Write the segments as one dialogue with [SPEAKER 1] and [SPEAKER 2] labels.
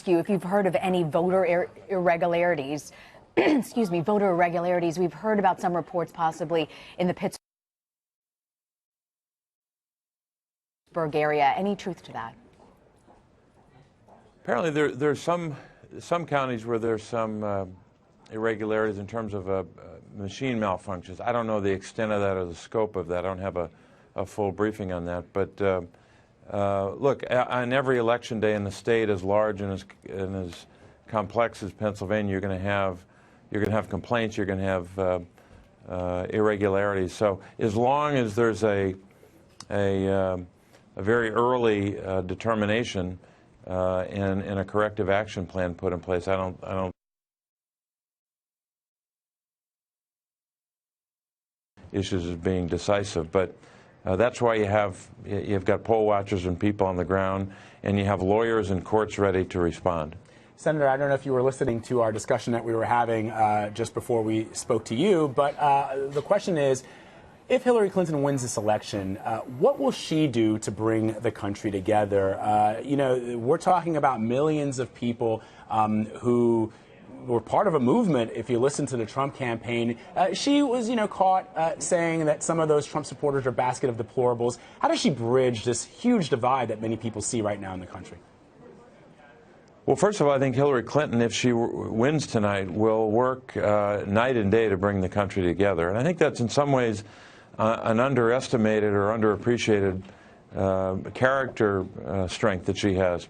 [SPEAKER 1] you if you've heard of any voter irregularities. Excuse me, voter irregularities. We've heard about some reports possibly in the Pittsburgh area. Any truth to that?
[SPEAKER 2] Apparently, there's some counties where there's some irregularities in terms of machine malfunctions. I don't know the extent of that or the scope of that. I don't have a full briefing on that. But look, on every election day in the state as large and as complex as Pennsylvania, you're going to have complaints. You're going to have irregularities. So as long as there's a very early determination and a corrective action plan put in place, I don't issues as being decisive. But that's why you've got poll watchers and people on the ground, and you have lawyers and courts ready to respond.
[SPEAKER 3] Senator, I don't know if you were listening to our discussion that we were having just before we spoke to you, but the question is, if Hillary Clinton wins this election, what will she do to bring the country together? You know, we're talking about millions of people who were part of a movement. If you listen to the Trump campaign, she was, caught saying that some of those Trump supporters are a basket of deplorables. How does she bridge this huge divide that many people see right now in the country?
[SPEAKER 2] Well, first of all, I think Hillary Clinton, if she wins tonight, will work night and day to bring the country together. And I think that's in some ways an underestimated or underappreciated character strength that she has.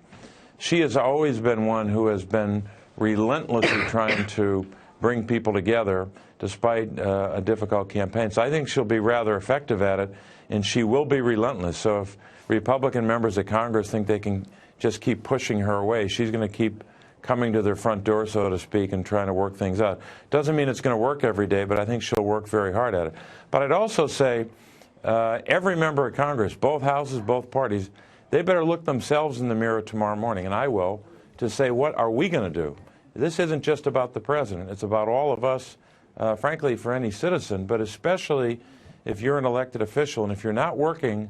[SPEAKER 2] She has always been one who has been relentlessly trying to bring people together despite a difficult campaign. So I think she'll be rather effective at it, and she will be relentless. So if Republican members of Congress think they can just keep pushing her away, she's going to keep coming to their front door, so to speak, and trying to work things out. Doesn't mean it's going to work every day, but I think she'll work very hard at it. But I'd also say every member of Congress, both houses, both parties, they better look themselves in the mirror tomorrow morning, and I will, to say, what are we going to do? This isn't just about the president. It's about all of us, frankly, for any citizen, but especially if you're an elected official and if you're not working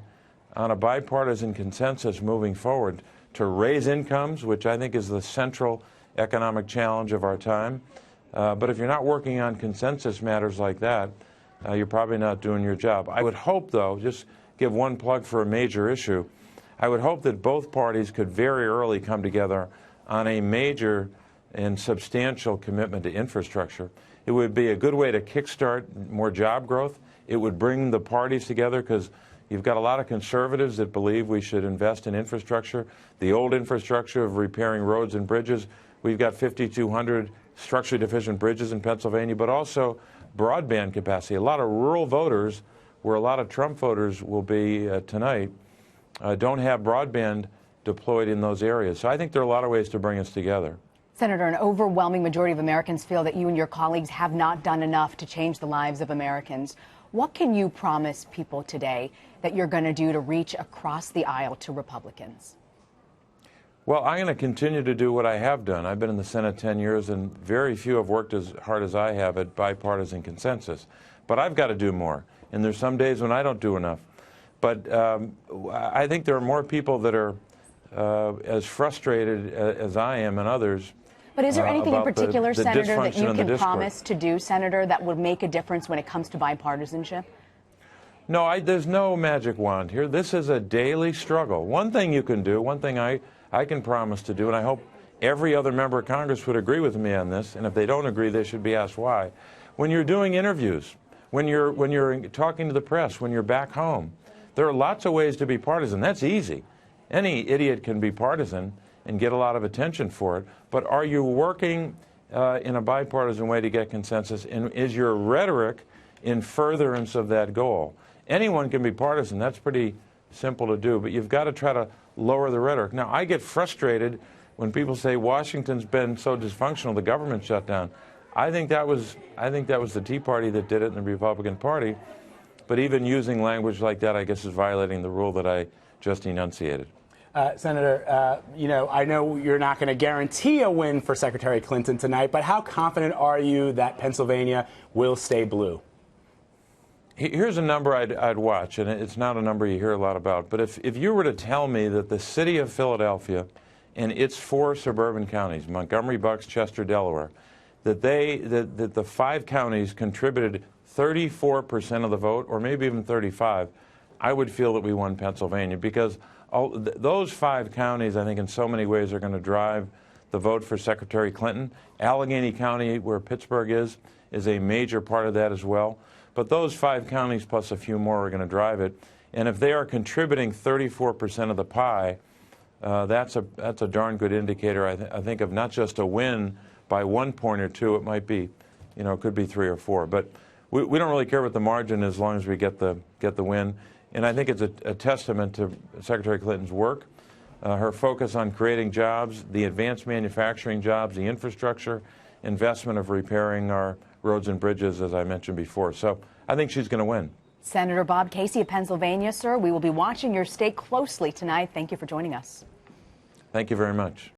[SPEAKER 2] on a bipartisan consensus moving forward to raise incomes, which I think is the central economic challenge of our time. But if you're not working on consensus matters like that, you're probably not doing your job. I would hope, though, just give one plug for a major issue, I would hope that both parties could very early come together on a major and substantial commitment to infrastructure. It would be a good way to kickstart more job growth. It would bring the parties together because you've got a lot of conservatives that believe we should invest in infrastructure, the old infrastructure of repairing roads and bridges. We've got 5,200 structurally deficient bridges in Pennsylvania, but also broadband capacity. A lot of rural voters, where a lot of Trump voters will be tonight, don't have broadband deployed in those areas. So I think there are a lot of ways to bring us together.
[SPEAKER 1] Senator, an overwhelming majority of Americans feel that you and your colleagues have not done enough to change the lives of Americans. What can you promise people today that you're going to do to reach across the aisle to Republicans?
[SPEAKER 2] Well, I'm going to continue to do what I have done. I've been in the Senate 10 years, and very few have worked as hard as I have at bipartisan consensus. But I've got to do more, and there's some days when I don't do enough. But I think there are more people that are as frustrated as I am and others.
[SPEAKER 1] But is there anything in particular, Senator, that you can promise to do, Senator, that would make a difference when it comes to bipartisanship?
[SPEAKER 2] No, there's no magic wand here. This is a daily struggle. One thing you can do, one thing I can promise to do, and I hope every other member of Congress would agree with me on this, and if they don't agree, they should be asked why. When you're doing interviews, when you're talking to the press, when you're back home, there are lots of ways to be partisan. That's easy. Any idiot can be partisan and get a lot of attention for it. But are you working in a bipartisan way to get consensus? And is your rhetoric in furtherance of that goal? Anyone can be partisan. That's pretty simple to do. But you've got to try to lower the rhetoric. Now, I get frustrated when people say Washington's been so dysfunctional, the government shut down. I think that was the Tea Party that did it in the Republican Party. But even using language like that, I guess, is violating the rule that I just enunciated.
[SPEAKER 3] Senator, I know you're not going to guarantee a win for Secretary Clinton tonight, but how confident are you that Pennsylvania will stay blue?
[SPEAKER 2] Here's a number I'd watch, and it's not a number you hear a lot about. But if you were to tell me that the city of Philadelphia and its 4 suburban counties, Montgomery, Bucks, Chester, Delaware, that the 5 counties contributed 34% of the vote, or maybe even 35, I would feel that we won Pennsylvania, because those 5 counties, I think, in so many ways are going to drive the vote for Secretary Clinton. Allegheny County, where Pittsburgh is a major part of that as well. But those 5 counties plus a few more are going to drive it. And if they are contributing 34% of the pie, that's a darn good indicator, I think, of not just a win by 1 point or 2. It might be, it could be 3 or 4. But we don't really care what the margin is, as long as we get the win. And I think it's a testament to Secretary Clinton's work, her focus on creating jobs, the advanced manufacturing jobs, the infrastructure investment of repairing our roads and bridges, as I mentioned before. So I think she's going to win.
[SPEAKER 1] Senator Bob Casey of Pennsylvania, sir, we will be watching your state closely tonight. Thank you for joining us.
[SPEAKER 2] Thank you very much.